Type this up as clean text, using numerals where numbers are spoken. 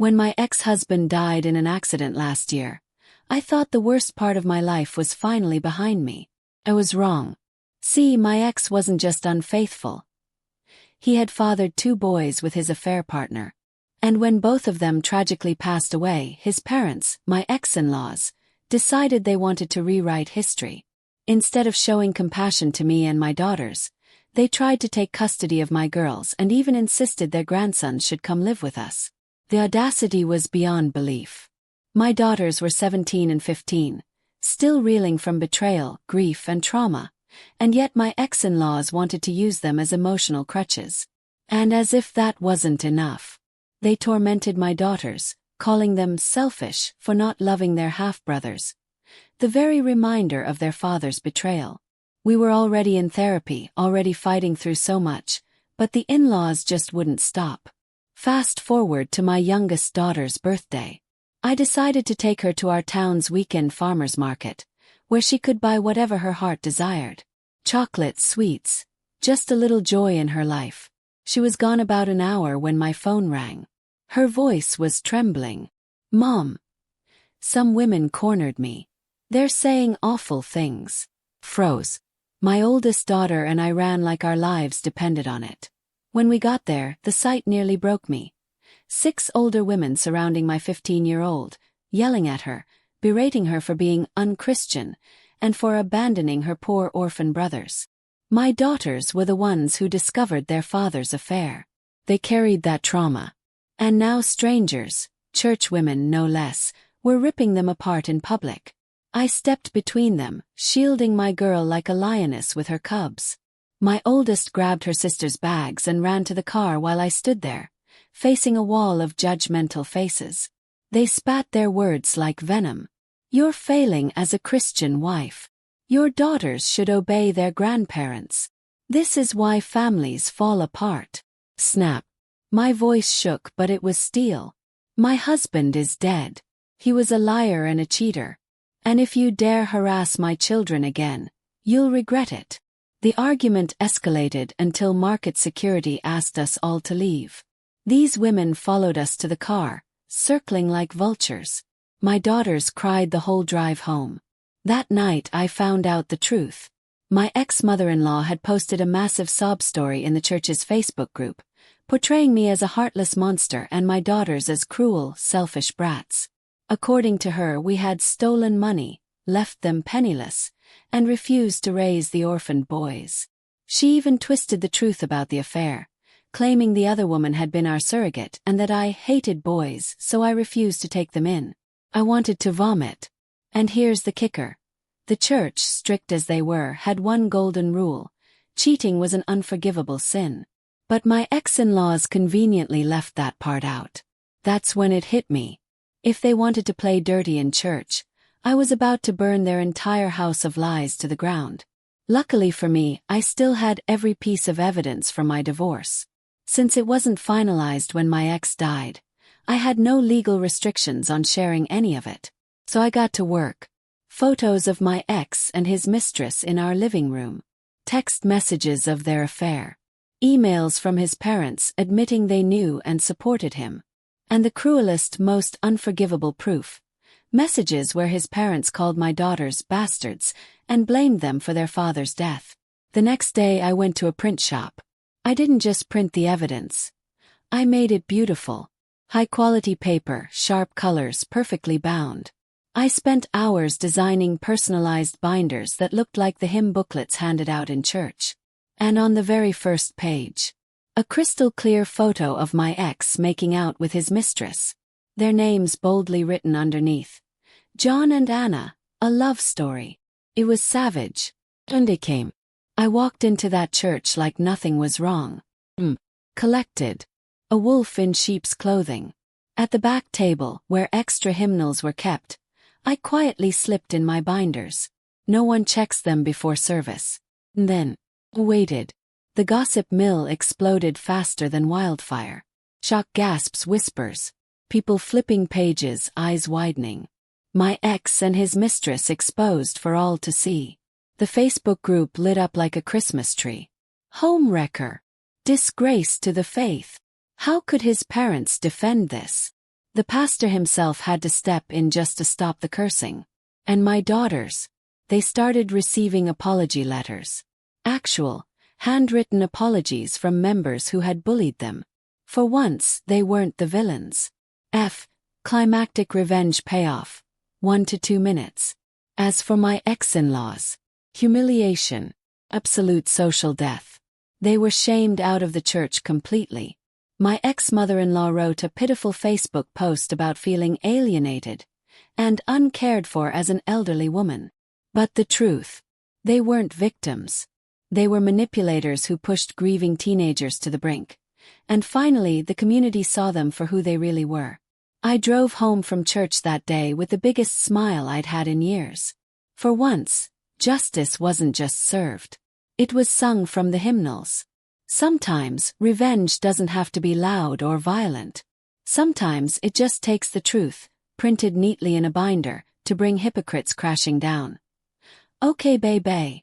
When my ex-husband died in an accident last year, I thought the worst part of my life was finally behind me. I was wrong. See, my ex wasn't just unfaithful. He had fathered 2 boys with his affair partner. And when both of them tragically passed away, his parents, my ex-in-laws, decided they wanted to rewrite history. Instead of showing compassion to me and my daughters, they tried to take custody of my girls and even insisted their grandsons should come live with us. The audacity was beyond belief. My daughters were 17 and 15, still reeling from betrayal, grief, and trauma, and yet my ex-in-laws wanted to use them as emotional crutches. And as if that wasn't enough, they tormented my daughters, calling them selfish for not loving their half-brothers, the very reminder of their father's betrayal. We were already in therapy, already fighting through so much, but the in-laws just wouldn't stop. Fast forward to my youngest daughter's birthday. I decided to take her to our town's weekend farmers market, where she could buy whatever her heart desired. Chocolates, sweets, just a little joy in her life. She was gone about an hour when my phone rang. Her voice was trembling. "Mom." Some women cornered me. "They're saying awful things." Froze. My oldest daughter and I ran like our lives depended on it. When we got there, the sight nearly broke me. 6 older women surrounding my 15-year-old, yelling at her, berating her for being unchristian, and for abandoning her poor orphan brothers. My daughters were the ones who discovered their father's affair. They carried that trauma. And now strangers, church women no less, were ripping them apart in public. I stepped between them, shielding my girl like a lioness with her cubs. My oldest grabbed her sister's bags and ran to the car while I stood there, facing a wall of judgmental faces. They spat their words like venom. "You're failing as a Christian wife. Your daughters should obey their grandparents. This is why families fall apart." Snap. My voice shook, but it was steel. "My husband is dead. He was a liar and a cheater. And if you dare harass my children again, you'll regret it." The argument escalated until market security asked us all to leave. These women followed us to the car, circling like vultures. My daughters cried the whole drive home. That night I found out the truth. My ex-mother-in-law had posted a massive sob story in the church's Facebook group, portraying me as a heartless monster and my daughters as cruel, selfish brats. According to her, we had stolen money, left them penniless, and refused to raise the orphaned boys. She even twisted the truth about the affair, claiming the other woman had been our surrogate and that I hated boys, so I refused to take them in. I wanted to vomit. And here's the kicker. The church, strict as they were, had one golden rule: cheating was an unforgivable sin. But my ex-in-laws conveniently left that part out. That's when it hit me. If they wanted to play dirty in church, I was about to burn their entire house of lies to the ground. Luckily for me, I still had every piece of evidence from my divorce. Since it wasn't finalized when my ex died, I had no legal restrictions on sharing any of it. So I got to work. Photos of my ex and his mistress in our living room. Text messages of their affair. Emails from his parents admitting they knew and supported him. And the cruelest, most unforgivable proof. Messages where his parents called my daughters bastards and blamed them for their father's death. The next day I went to a print shop. I didn't just print the evidence. I made it beautiful. High-quality paper, sharp colors, perfectly bound. I spent hours designing personalized binders that looked like the hymn booklets handed out in church. And on the very first page, a crystal-clear photo of my ex making out with his mistress. Their names boldly written underneath. John and Anna, a love story. It was savage. Sunday came. I walked into that church like nothing was wrong. Collected. A wolf in sheep's clothing. At the back table, where extra hymnals were kept, I quietly slipped in my binders. No one checks them before service. Then, waited. The gossip mill exploded faster than wildfire. Shock gasps, whispers. People flipping pages, eyes widening. My ex and his mistress exposed for all to see. The Facebook group lit up like a Christmas tree. Homewrecker. Disgrace to the faith. How could his parents defend this? The pastor himself had to step in just to stop the cursing. And my daughters, they started receiving apology letters. Actual, handwritten apologies from members who had bullied them. For once, they weren't the villains. Climactic revenge payoff. 1 to 2 minutes. As for my ex-in-laws, humiliation, absolute social death. They were shamed out of the church completely. My ex-mother-in-law wrote a pitiful Facebook post about feeling alienated and uncared for as an elderly woman. But the truth, they weren't victims. They were manipulators who pushed grieving teenagers to the brink. And finally, the community saw them for who they really were. I drove home from church that day with the biggest smile I'd had in years. For once, justice wasn't just served. It was sung from the hymnals. Sometimes, revenge doesn't have to be loud or violent. Sometimes it just takes the truth, printed neatly in a binder, to bring hypocrites crashing down. Okay, bae.